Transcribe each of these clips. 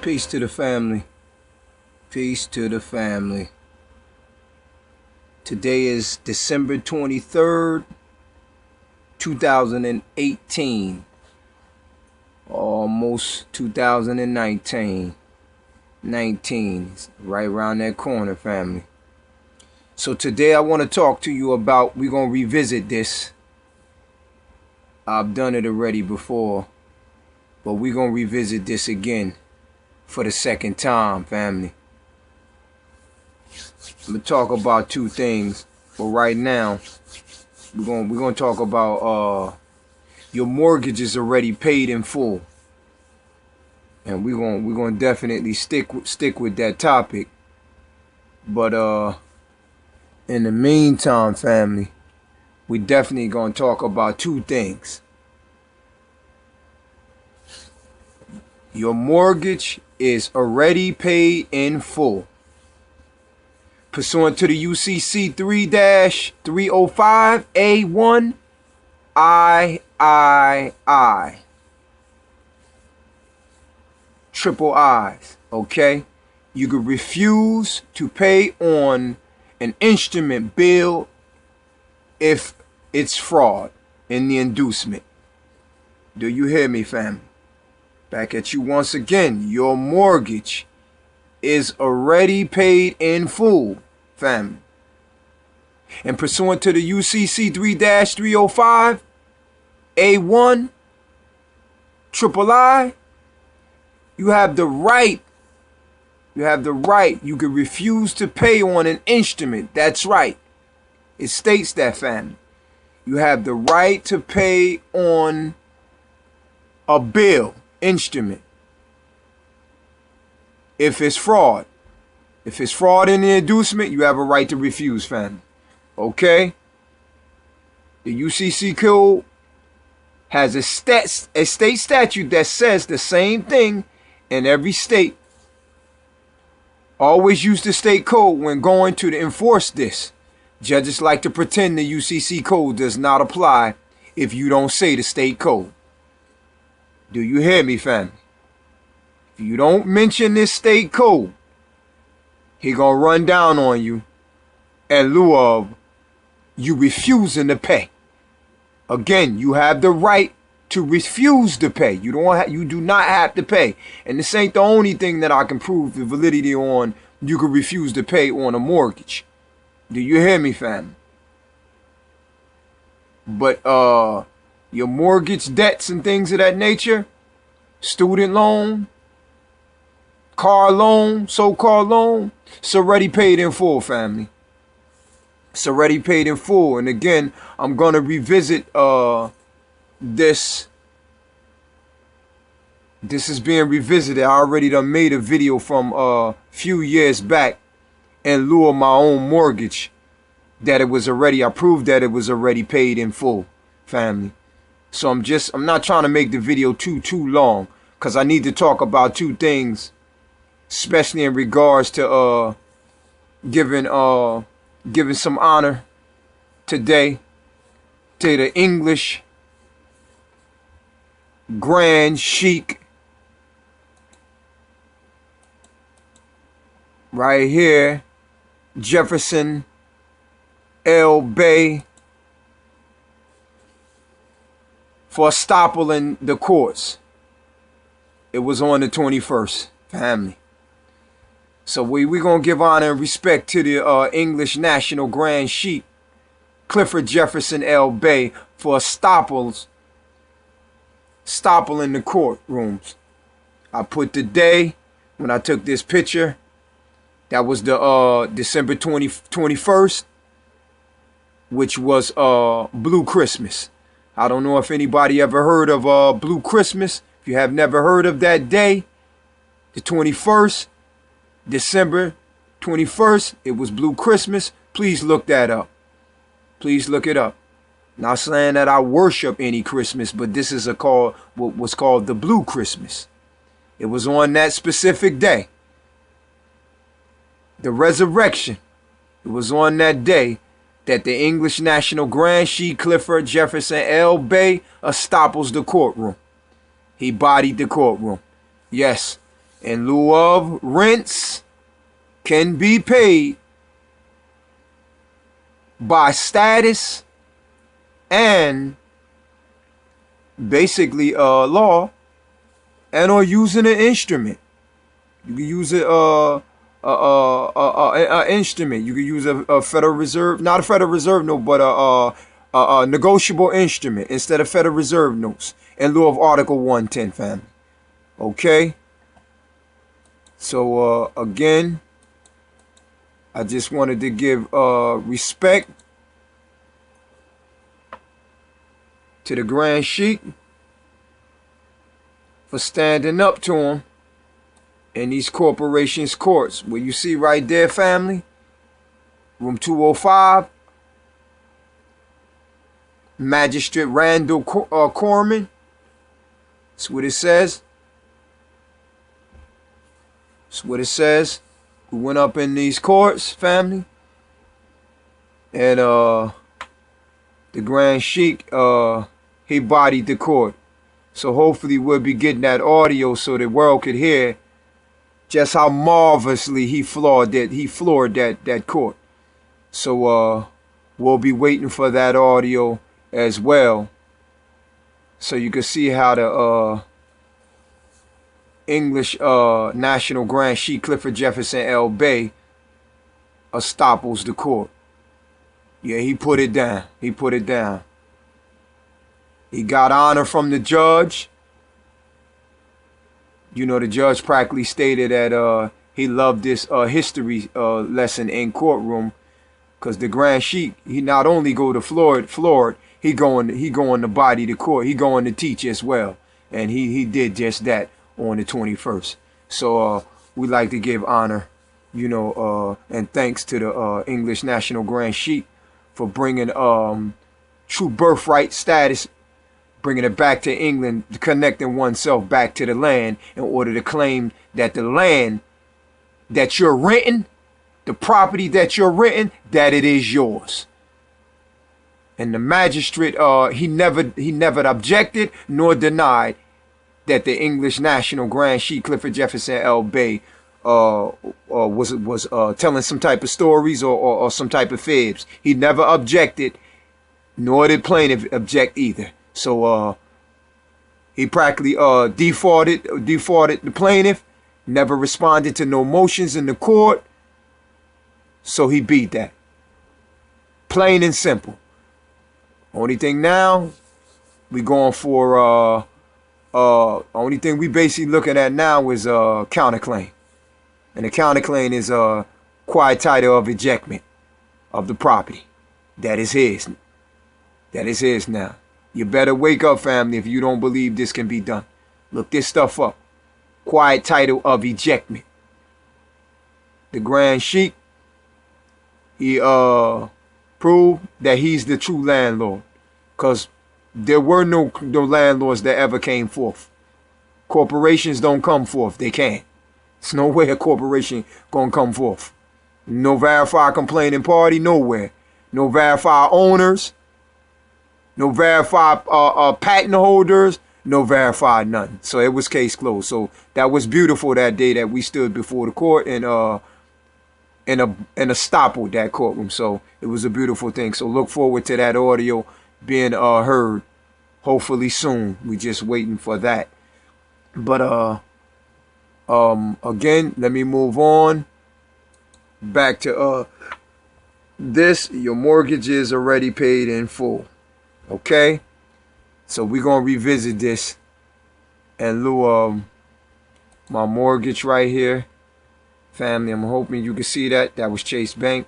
Peace to the family. Peace to the family. Today is December 23rd, 2018. Almost 2019. 19. Right around that corner, family. So today I want to talk to you about, we're going to revisit this. I've done it already before, but we're going to revisit this again for the second time, family. I'm going to talk about two things, but right now we're going to talk about your mortgage is already paid in full. And we're going to definitely stick with that topic. But in the meantime, family, we definitely going to talk about two things. Your mortgage is already paid in full. Pursuant to the UCC 3-305A1 III. Triple I's, okay? You could refuse to pay on an instrument bill if it's fraud in the inducement. Do you hear me, family? Back at you once again. Your mortgage is already paid in full, family. And pursuant to the UCC 3-305A1 III, you have the right. You have the right. You can refuse to pay on an instrument. That's right. It states that, family. You have the right to pay on a bill, instrument, if it's fraud. If it's fraud in the inducement, you have a right to refuse, family. Okay? The UCC code has a state statute that says the same thing in every state. Always use the state code when going to enforce this. Judges like to pretend the UCC code does not apply if you don't say the state code. Do you hear me, family? If you don't mention this state code, he gonna run down on you in lieu of you refusing to pay. Again, you have the right to refuse to pay. You do not have to pay. And this ain't the only thing that I can prove the validity on. You can refuse to pay on a mortgage. Do you hear me, fam? But your mortgage debts and things of that nature, student loan, car loan, so-called loan, it's already paid in full, family. It's already paid in full. And again, I'm gonna revisit this. This is being revisited. I already done made a video from a few years back in lieu of my own mortgage that it was already, I proved that it was already paid in full, family. So I'm not trying to make the video too long, because I need to talk about two things, especially in regards to giving some honor today to the English Grand Sheik right here, Jefferson L. Bay, for stopping the courts. It was on the 21st, family. So we're going to give honor and respect to the English National Grand Sheik, Clifford Jefferson L. Bay, for stopping the courtrooms. I put the day when I took this picture. That was the December 21st, which was Blue Christmas. I don't know if anybody ever heard of Blue Christmas. If you have never heard of that day, the 21st, December 21st, it was Blue Christmas. Please look that up. Please look it up. Not saying that I worship any Christmas, but this is what was called the Blue Christmas. It was on that specific day. The resurrection. It was on that day that the English National Grand Sheik Clifford Jefferson L. Bay estoppels the courtroom. He bodied the courtroom. Yes. in lieu of rents can be paid by status and basically law, and or using an instrument. You can use an instrument. You can use a Federal Reserve, not a Federal Reserve note, but a negotiable instrument instead of Federal Reserve notes in lieu of Article 110, family. Okay? So, again, I just wanted to give respect to the Grand Sheik for standing up to him in these corporations' courts. Where you see right there, family, room 205, Magistrate Randall Corman. That's what it says. That's what it says. We went up in these courts, family, and the Grand Sheik, he bodied the court. So hopefully we'll be getting that audio so the world could hear just how marvelously he floored that court. So we'll be waiting for that audio as well, so you can see how the English National Grand Sheik Clifford Jefferson L. Bay estoppels the court. Yeah, he put it down. He put it down. He got honor from the judge. You know, the judge practically stated that he loved this history lesson in courtroom, because the Grand Sheik, he not only go to floored, he going to body the court. He going to teach as well, and he did just that on the 21st. So we like to give honor, you know, and thanks to the English National Grand Sheik for bringing true birthright status, bringing it back to England, connecting oneself back to the land in order to claim that the land that you're renting, the property that you're renting, that it is yours. And the magistrate, he never objected nor denied that the English National Grand Sheik Clifford Jefferson L. Bay was telling some type of stories or some type of fibs. He never objected, nor did plaintiff object either. So he practically defaulted the plaintiff, never responded to no motions in the court. So he beat that. Plain and simple. Only thing now, we going for only thing we basically looking at now is counterclaim. And the counterclaim is quiet title of ejectment of the property. That is his. That is his now. You better wake up, family, if you don't believe this can be done. Look this stuff up. Quiet title of ejectment. The Grand Sheik, he proved that he's the true landlord, because there were no landlords that ever came forth. Corporations don't come forth. They can't. There's no way a corporation gonna come forth. No verified complaining party, nowhere. No verified owners. No verified patent holders. No verified nothing. So it was case closed. So that was beautiful that day that we stood before the court and estoppel that courtroom. So it was a beautiful thing. So look forward to that audio being heard hopefully soon. We just waiting for that. But again, let me move on back to this. Your mortgage is already paid in full. Okay, so we're gonna revisit this in lieu of my mortgage right here, family. I'm hoping you can see that. That was Chase Bank.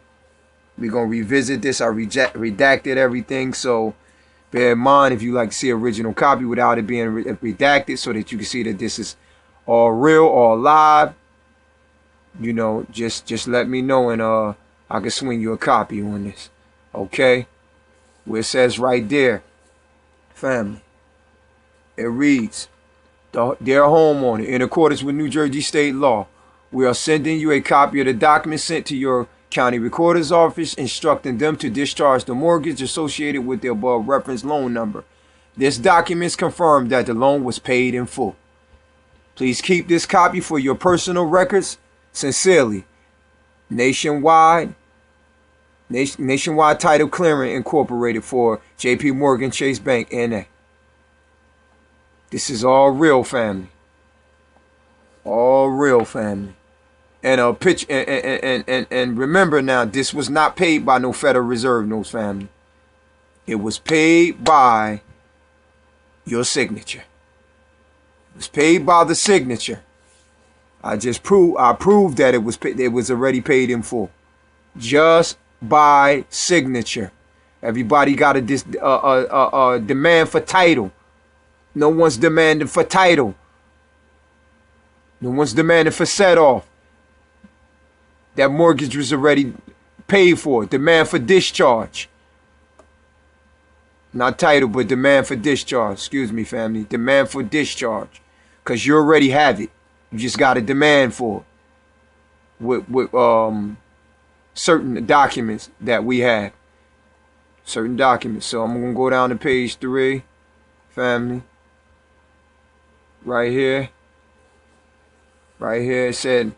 We're gonna revisit this. I redacted everything, so bear in mind if you like to see original copy without it being redacted, so that you can see that this is all real, all live. You know, just let me know, and I can swing you a copy on this. Okay, where it says right there, family, it reads, "Dear homeowner, in accordance with New Jersey state law, we are sending you a copy of the document sent to your county recorder's office instructing them to discharge the mortgage associated with the above referenced loan number. This document confirms that the loan was paid in full." Please keep this copy for your personal records. Sincerely, Nationwide Title Clearing Incorporated for J.P. Morgan Chase Bank, N.A. This is all real, family. All real, family. And a pitch and remember now, this was not paid by no Federal Reserve notes, family. It was paid by your signature. It was paid by the signature. I proved that it was already paid in full. Just by signature. Everybody got a demand for title. No one's demanding for title. No one's demanding for set off. That mortgage was already paid for. Demand for discharge. Not title, but demand for discharge. Excuse me, family. Demand for discharge. Because you already have it. You just got a demand for it. With certain documents that we have. Certain documents. So I'm going to go down to page 3. Family. Right here. Right here it said,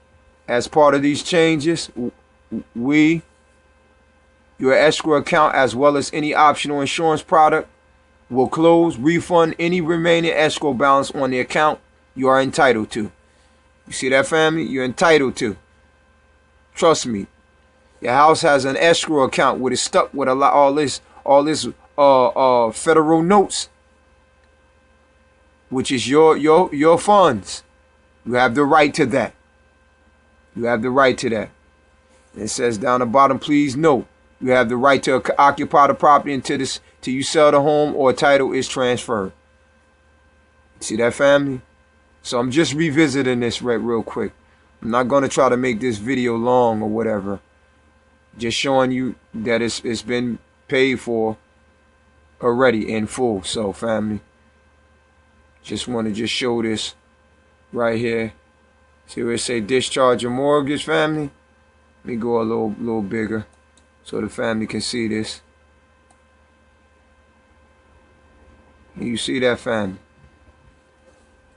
as part of these changes, your escrow account, as well as any optional insurance product, will close, refund any remaining escrow balance on the account you are entitled to. You see that, family? You're entitled to. Trust me. Your house has an escrow account where it's stuck with all this federal notes, which is your funds. You have the right to that. You have the right to that. It says down the bottom, please note, you have the right to occupy the property until you sell the home or title is transferred. See that, family? So I'm just revisiting this real quick. I'm not going to try to make this video long or whatever. Just showing you that it's been paid for already in full. So, family, just want to just show this right here. See where it say discharge your mortgage, family? Let me go a little bigger so the family can see this. Can you see that, family?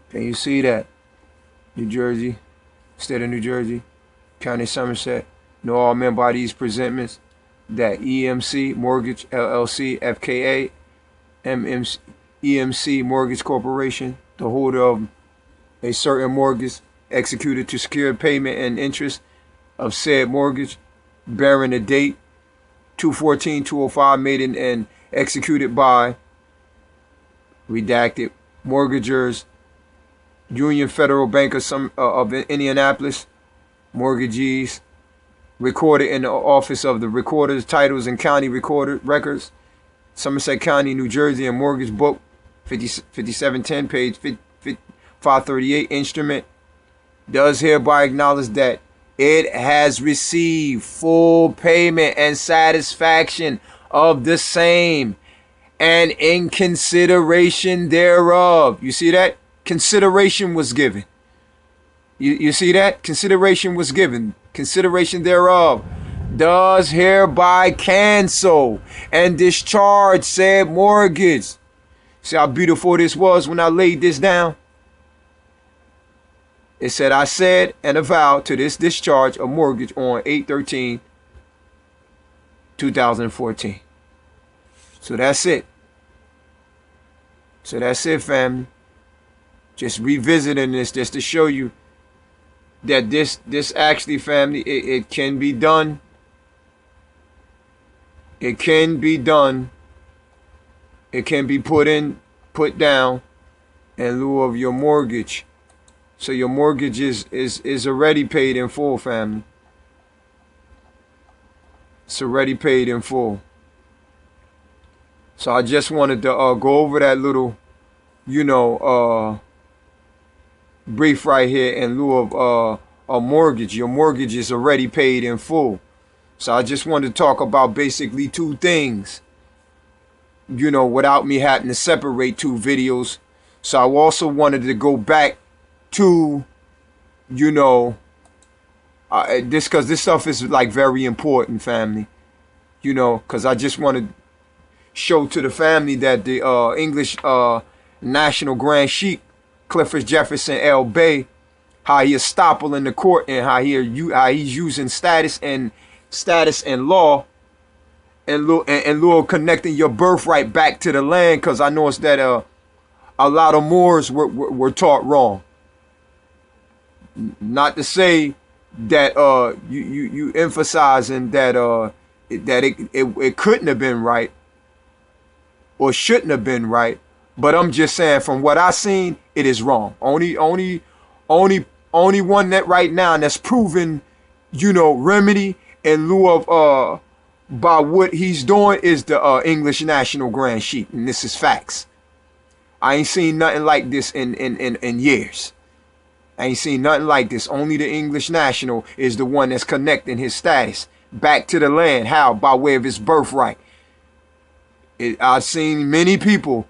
Can you see that? New Jersey, State of New Jersey, County Somerset. Know all men by these presentments that EMC Mortgage LLC FKA MMC EMC Mortgage Corporation, the holder of a certain mortgage executed to secure payment and interest of said mortgage, bearing the date 2/14/205, made and executed by redacted mortgagors, Union Federal Bank of Indianapolis, mortgagees, recorded in the office of the recorders, titles, and county recorder records, Somerset County, New Jersey, and mortgage book 5710, page 538, instrument does hereby acknowledge that it has received full payment and satisfaction of the same, and in consideration thereof. You see that? Consideration was given. You see that? Consideration was given. Consideration thereof does hereby cancel and discharge said mortgage. See how beautiful this was when I laid this down? It said, I said and avow to this discharge a mortgage on 8/13/2014. So that's it. So that's it, family. Just revisiting this just to show you that this actually, family, it can be done. It can be done. It can be put down in lieu of your mortgage. So your mortgage is already paid in full, family. It's already paid in full. So I just wanted to go over that little, brief right here in lieu of a mortgage. Your mortgage is already paid in full. So I just wanted to talk about basically two things, without me having to separate two videos. So I also wanted to go back to, this, because this stuff is like very important, family, because I just want to show to the family that the English National Grand Sheik Clifford, Jefferson, L. Bay, how he estoppel in the court and how he's using status and law and lieu of connecting your birthright back to the land. Because I noticed that a lot of Moors were taught wrong. Not to say that you emphasizing that it couldn't have been right or shouldn't have been right, but I'm just saying from what I seen, it is wrong. Only one that right now that's proven, remedy in lieu of by what he's doing is the English National Grand Sheik, and this is facts. I ain't seen nothing like this in years. I ain't seen nothing like this. Only the English National is the one that's connecting his status back to the land. How? By way of his birthright. I've seen many people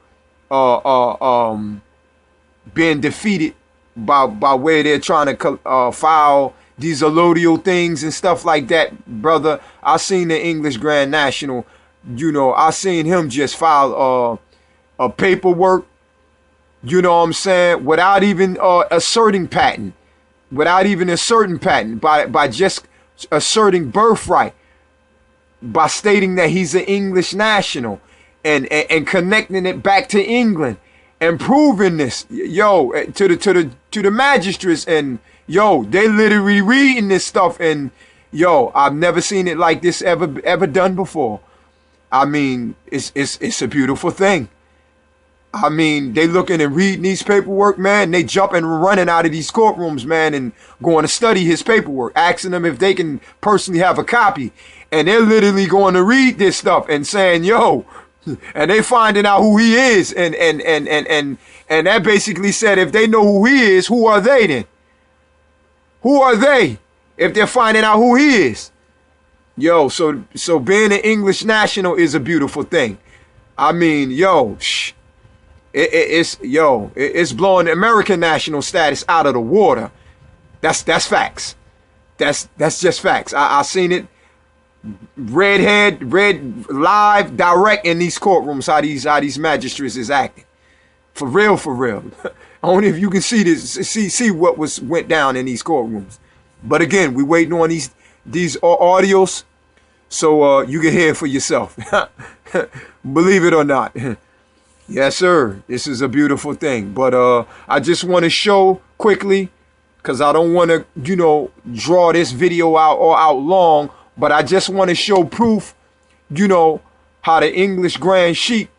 being defeated by way they're trying to file these allodial things and stuff like that, brother. I seen the English Grand National, I seen him just file a paperwork, you know what I'm saying, without even asserting patent, by just asserting birthright, by stating that he's an English national and connecting it back to England and proving this, to the magistrates, and they literally reading this stuff, and I've never seen it like this ever done before. I mean, it's a beautiful thing. I mean, they looking and reading these paperwork, man. They jumping and running out of these courtrooms, man, and going to study his paperwork, asking them if they can personally have a copy. And they're literally going to read this stuff and saying, and they finding out who he is. And that basically said, if they know who he is, who are they then? Who are they if they're finding out who he is? So being an English national is a beautiful thing. I mean, it's blowing American national status out of the water. That's facts. That's just facts. I seen it red live direct in these courtrooms, how these magistrates is acting. For real. Only if you can see this, see what went down in these courtrooms. But again, we waiting on these audios so you can hear it for yourself. Believe it or not. Yes, sir. This is a beautiful thing. But I just want to show quickly, because I don't want to, draw this video out long, but I just want to show proof, how the English Grand Sheik,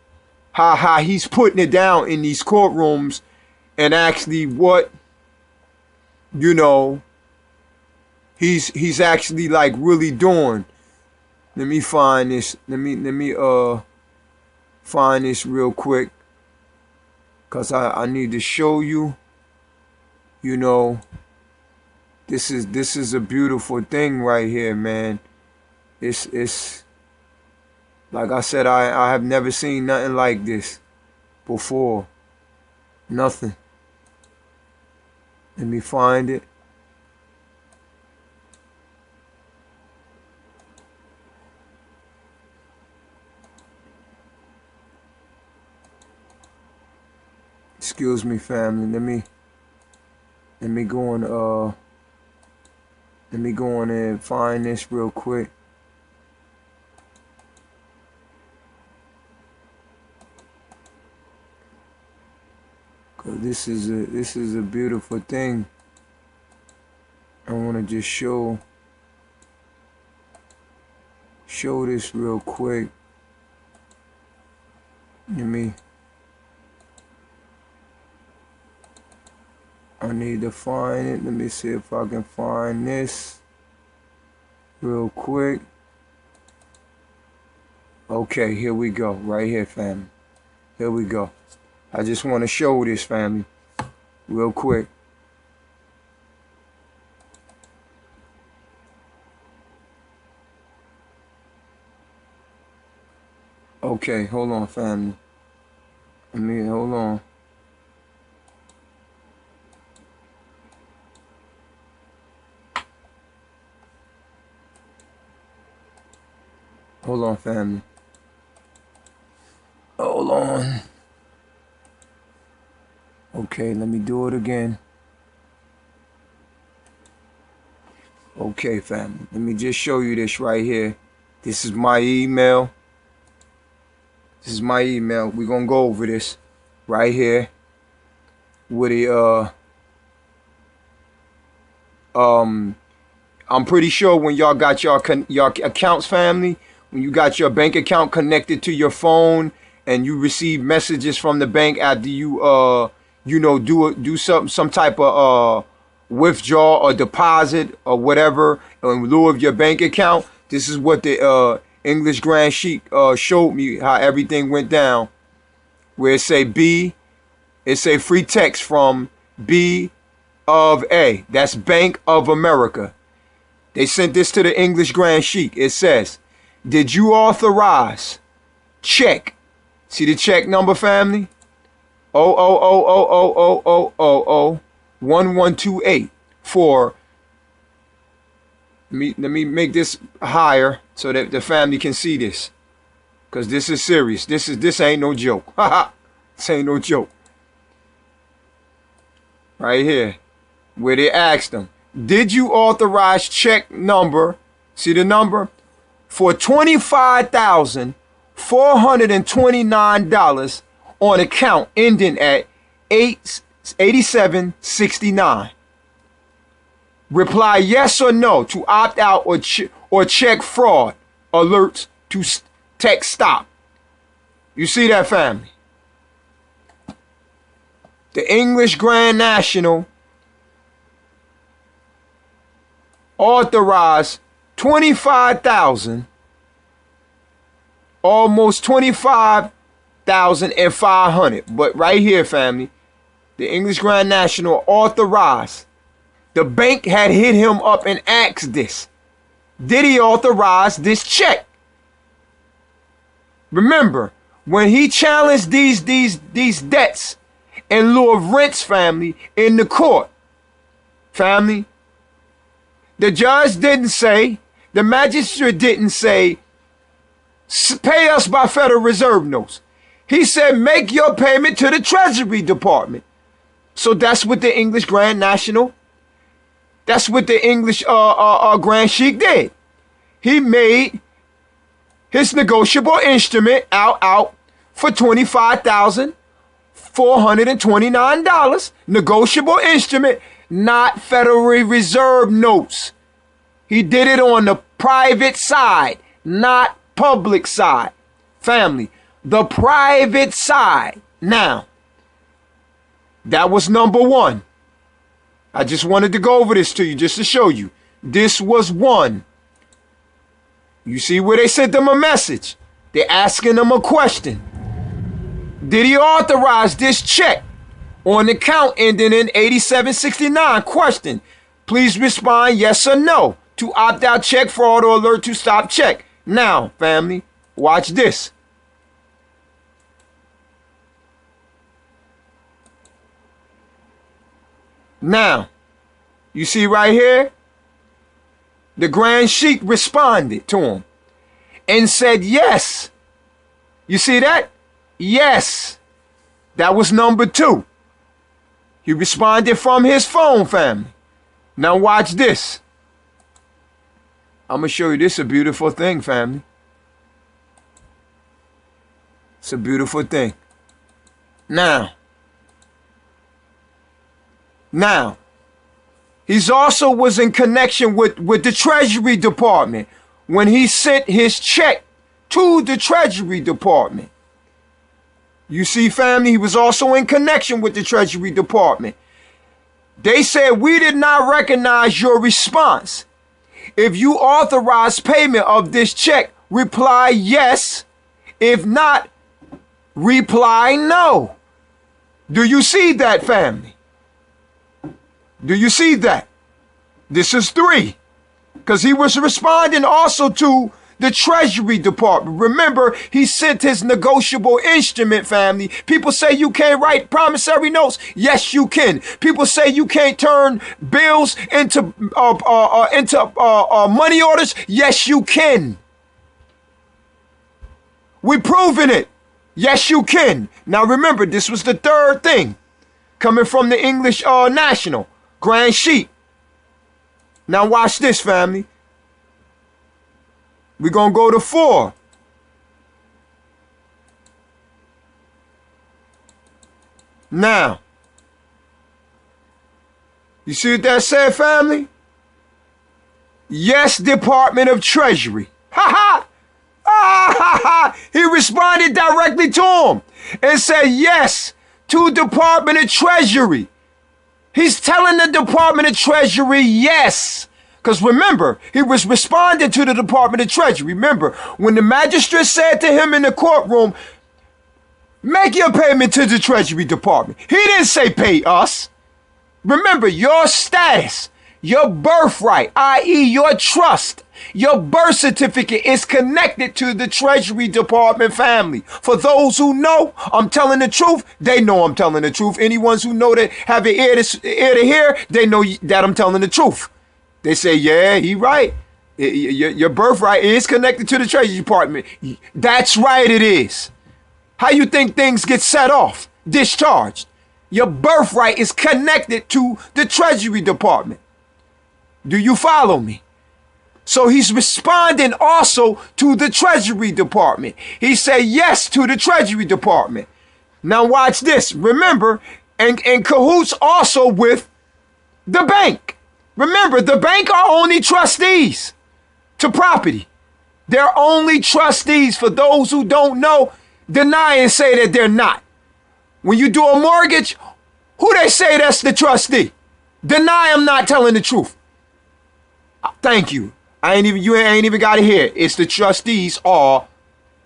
how he's putting it down in these courtrooms, and actually what, he's actually like really doing. Let me find this. Let me find this real quick, because I need to show you, this is a beautiful thing right here, man. It's like I said, I have never seen nothing like this before. Nothing. Let me find it. Excuse me, family. Let me go on and find this real quick. Cause this is a beautiful thing. I want to just show this real quick. I need to find it. Let me see if I can find this real quick. Okay, here we go. Right here, family. Here we go. I just want to show this, family, real quick. Okay, hold on, family. Hold on. Hold on, family. Hold on. Okay, let me do it again. Okay, family. Let me just show you this right here. This is my email. This is my email. We're gonna go over this right here with the I'm pretty sure when y'all got your accounts, family, when you got your bank account connected to your phone and you receive messages from the bank after you do some type of withdraw or deposit or whatever in lieu of your bank account, this is what the English Grand Sheik showed me how everything went down. Where it say free text from B of A. That's Bank of America. They sent this to the English Grand Sheik. It says, did you authorize check? See the check number, family? 00000001128 for, let me make this higher so that the family can see this. Because this is serious. This ain't no joke. This ain't no joke. Right here. Where they asked them, did you authorize check number, see the number, for $25,429 on account ending at 8769. Reply yes or no to opt out or check fraud alerts to text stop. You see that, family? The English Grand National authorized 25,000, almost 25,500. But right here, family, the English Grand National authorized. The bank had hit him up and asked this. Did he authorize this check? Remember, when he challenged these debts in lieu of rents, family, in the court, family, the judge didn't say, the magistrate didn't say, pay us by Federal Reserve notes. He said, make your payment to the Treasury Department. So that's what the English Grand National, that's what the English Grand Sheik did. He made his negotiable instrument out for $25,429. Negotiable instrument, not Federal Reserve notes. He did it on the private side, not public side. Family, the private side. Now, that was number one. I just wanted to go over this to you just to show you. This was one. You see where they sent them a message? They're asking them a question. Did he authorize this check on the account ending in 8769? Question. Please respond yes or no to opt out check, fraud, or alert to stop check. Now, family, watch this. Now, you see right here, the Grand Sheik responded to him and said yes. You see that? Yes. That was number two. He responded from his phone, family. Now watch this. I'm going to show you this, a beautiful thing, family. It's a beautiful thing. Now, he's also was in connection with the Treasury Department when he sent his check to the Treasury Department. You see, family, he was also in connection with the Treasury Department. They said, we did not recognize your response. If you authorize payment of this check, reply yes. If not, reply no. Do you see that, family? Do you see that? This is three. Because he was responding also to the Treasury Department. Remember, he sent his negotiable instrument, family. People say you can't write promissory notes. Yes, you can. People say you can't turn bills into money orders. Yes, you can. We're proving it. Yes, you can. Now remember, this was the third thing. coming from the English National, Grand Sheik. Now watch this, family. We're going to go to 4. Now, you see what that said, family? Yes, Department of Treasury. Ha ha! Ah, ha, ha. He responded directly to him and said yes to Department of Treasury. He's telling the Department of Treasury yes. Because remember, he was responding to the Department of Treasury. Remember, when the magistrate said to him in the courtroom, make your payment to the Treasury Department. He didn't say pay us. Remember, your status, your birthright, i.e. your trust, your birth certificate is connected to the Treasury Department, family. For those who know I'm telling the truth, they know I'm telling the truth. Anyone who know that have an ear to hear, they know that I'm telling the truth. They say, yeah, he right. Your birthright is connected to the Treasury Department. That's right, it is. How you think things get set off, discharged? Your birthright is connected to the Treasury Department. Do you follow me? So he's responding also to the Treasury Department. He said yes to the Treasury Department. Now watch this. Remember, and cahoots also with the bank. Remember, the bank are only trustees to property. They're only trustees. For those who don't know, deny and say that they're not. When you do a mortgage, who they say that's the trustee? Deny I'm not telling the truth. Thank you. You ain't even got to hear it. It's the trustees or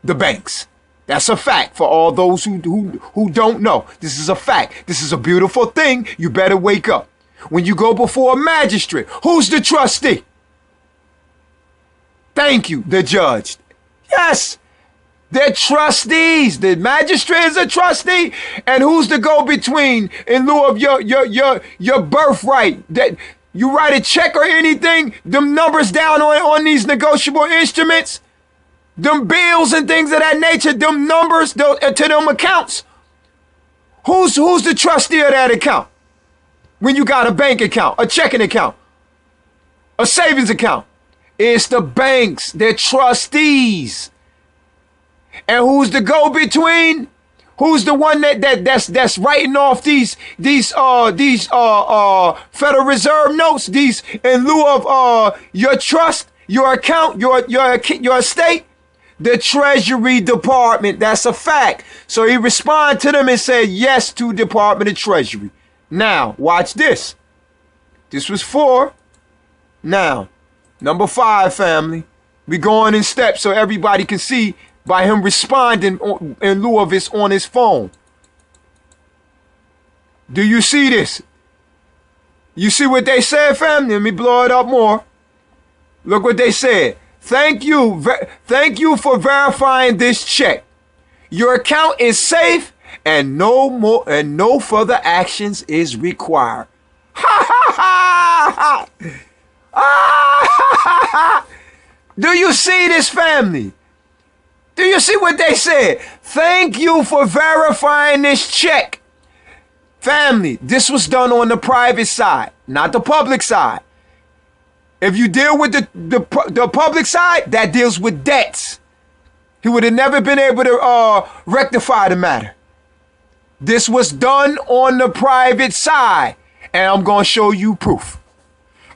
the banks. That's a fact for all those who don't know. This is a fact. This is a beautiful thing. You better wake up. When you go before a magistrate, who's the trustee? Thank you, the judge. Yes, they're trustees. The magistrate is a trustee. And who's the go-between in lieu of your birthright? That you write a check or anything, them numbers down on these negotiable instruments, them bills and things of that nature, them numbers to them accounts. Who's the trustee of that account? When you got a bank account, a checking account, a savings account, it's the banks. They're trustees. And who's the go-between? Who's the one that's writing off these Federal Reserve notes, these in lieu of your trust, your account, your estate? The Treasury Department. That's a fact. So he responded to them and said yes to Department of Treasury. Now, watch this. This was 4. Now, number 5, family. We going in steps so everybody can see by him responding in lieu of it's on his phone. Do you see this? You see what they said, family? Let me blow it up more. Look what they said. Thank you for verifying this check. Your account is safe and no further actions is required. Ha ha ha ha! Do you see this, family? Do you see what they said? Thank you for verifying this check. Family, this was done on the private side, not the public side. If you deal with the public side, that deals with debts. He would have never been able to rectify the matter. This was done on the private side, and I'm going to show you proof.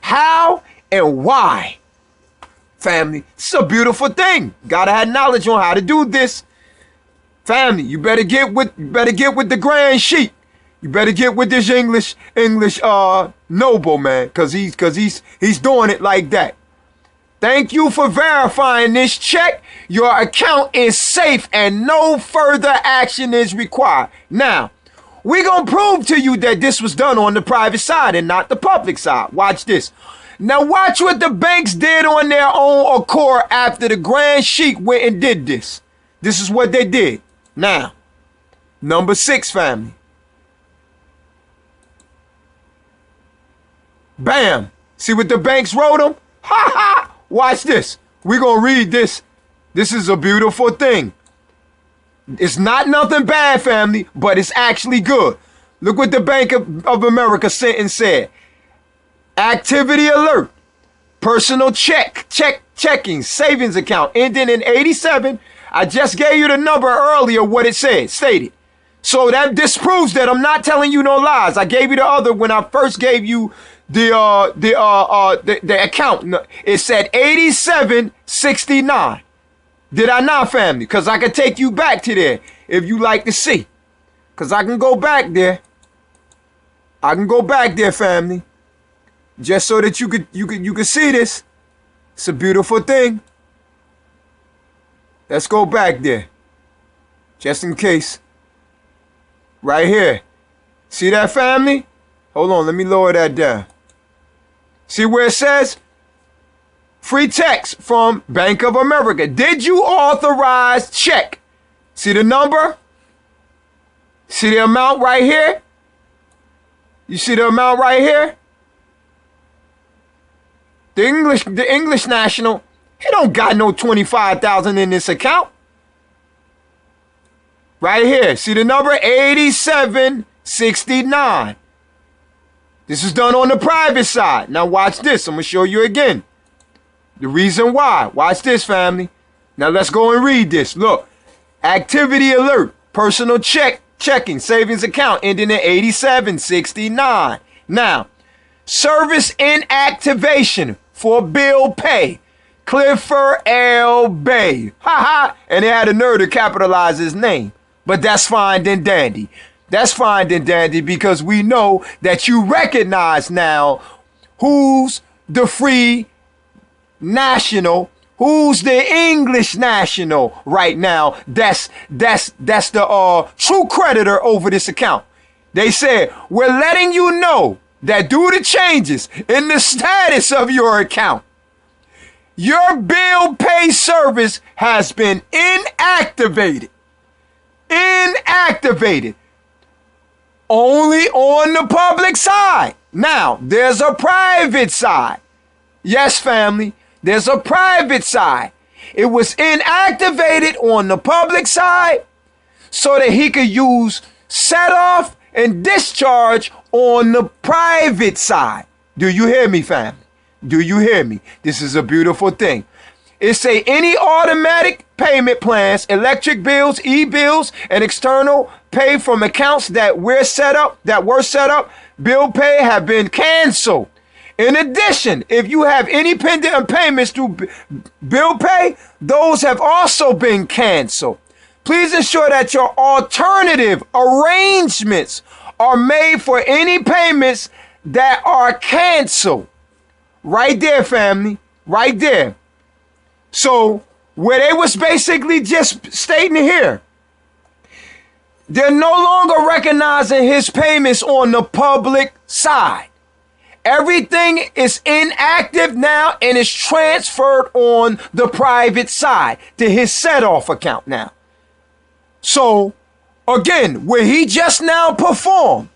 How and why. Family, it's a beautiful thing. Gotta have knowledge on how to do this. Family, you better get with the Grand Sheik. You better get with this English noble man, cause he's doing it like that. Thank you for verifying this check. Your account is safe and no further action is required. Now, we're gonna prove to you that this was done on the private side and not the public side. Watch this. Now watch what the banks did on their own accord after the Grand Sheik went and did this. This is what they did. Now, number 6, family. Bam. See what the banks wrote them? Ha ha. Watch this. We're going to read this. This is a beautiful thing. It's not nothing bad, family, but it's actually good. Look what the Bank of America sent and said. Activity alert. Personal checking savings account ending in 87. I just gave you the number earlier, what it said, stated. So that disproves that I'm not telling you no lies. I gave you the other when I first gave you the account. It said 8769. Did I not, family? Because I can take you back to there if you like to see. Because I can go back there. I can go back there, family. Just so that you could see this. It's a beautiful thing. Let's go back there. Just in case. Right here. See that, family? Hold on, let me lower that down. See where it says? Free text from Bank of America. Did you authorize check? See the number? See the amount right here? You see the amount right here? The English National, he don't got no 25,000 in this account. Right here. See the number? 8769. This is done on the private side. Now watch this. I'm going to show you again. The reason why. Watch this, family. Now let's go and read this. Look. Activity alert. Personal checking savings account ending in 8769. Now, service inactivation for bill pay. Clifford L. Bay. Ha ha. And they had a nerve to capitalize his name. But that's fine and dandy. That's fine and dandy because we know that you recognize now who's the free national, who's the English national right now. That's the true creditor over this account. They said, we're letting you know that due to changes in the status of your account, your bill pay service has been inactivated. Inactivated. Only on the public side. Now, there's a private side. Yes, family, there's a private side. It was inactivated on the public side so that he could use set off and discharge on the private side. Do you hear me, family? Do you hear me? This is a beautiful thing. It say any automatic payment plans, electric bills, e-bills, and external pay from accounts that were set up, bill pay have been canceled. In addition, if you have any pending payments through bill pay, those have also been canceled. Please ensure that your alternative arrangements are made for any payments that are canceled. Right there, family. Right there. So, where they was basically just stating here, they're no longer recognizing his payments on the public side. Everything is inactive now and is transferred on the private side to his set-off account now. So, again, where he just now performed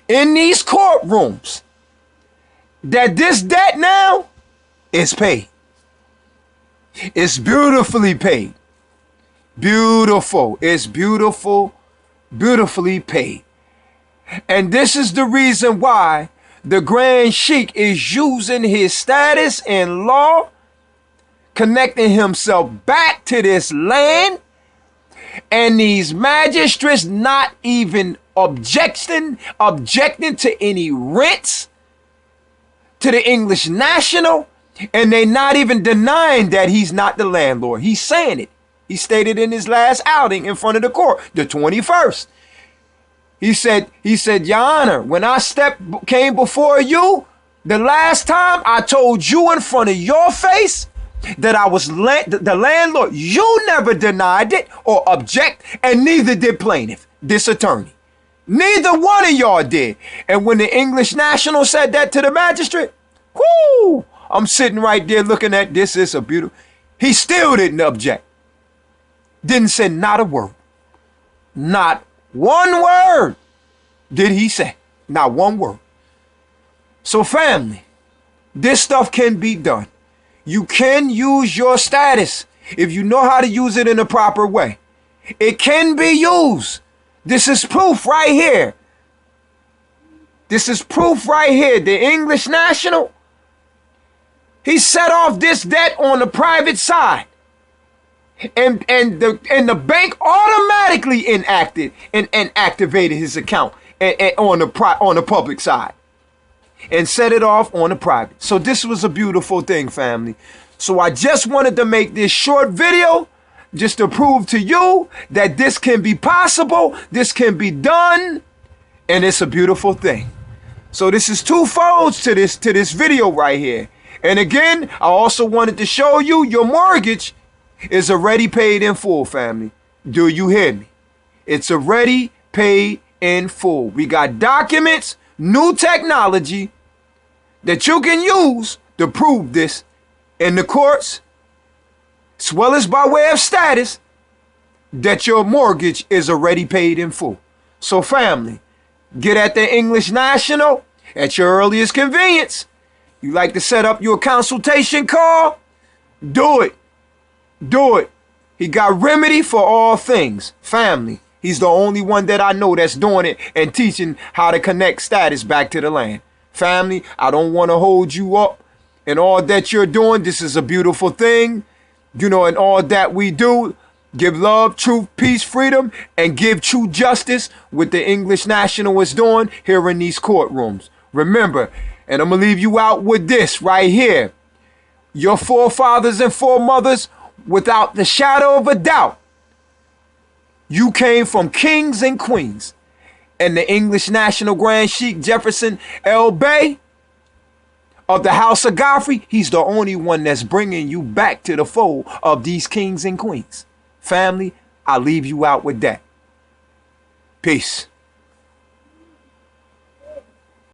in these courtrooms, that this debt now is paid. It's beautifully paid. Beautiful. It's beautiful, beautifully paid. And this is the reason why the Grand Sheik is using his status in law, connecting himself back to this land, and these magistrates not even objecting to any rents to the English national, and they not even denying that he's not the landlord. He's saying it. He stated in his last outing in front of the court, the 21st. He said, Your Honor, when I came before you the last time, I told you in front of your face that I was the landlord. You never denied it or object, and neither did plaintiff, this attorney. Neither one of y'all did. And when the English national said that to the magistrate, whoo, I'm sitting right there looking at this. It's a beautiful. He still didn't object. Didn't say not a word. Not one word did he say. Not one word. So family, this stuff can be done. You can use your status if you know how to use it in a proper way. It can be used. This is proof right here. This is proof right here. The English national, he set off this debt on the private side. And the bank automatically enacted and activated his account on the public side and set it off on the private. So this was a beautiful thing, family. So I just wanted to make this short video just to prove to you that this can be possible, this can be done, and it's a beautiful thing. So this is two folds to this video right here. And again, I also wanted to show you your mortgage is already paid in full, family. Do you hear me? It's already paid in full. We got documents, new technology that you can use to prove this in the courts, as well as by way of status, that your mortgage is already paid in full. So family, get at the English National at your earliest convenience. You like to set up your consultation call? Do it. Do it. He got remedy for all things. Family, he's the only one that I know that's doing it and teaching how to connect status back to the land. Family, I don't want to hold you up in all that you're doing. This is a beautiful thing. You know, in all that we do, give love, truth, peace, freedom, and give true justice, what the English National is doing here in these courtrooms. Remember, and I'm going to leave you out with this right here. Your forefathers and foremothers, without the shadow of a doubt, you came from kings and queens. And the English National Grand Sheik Jefferson L. Bay of the House of Geoffery, he's the only one that's bringing you back to the fold of these kings and queens. Family, I leave you out with that. Peace.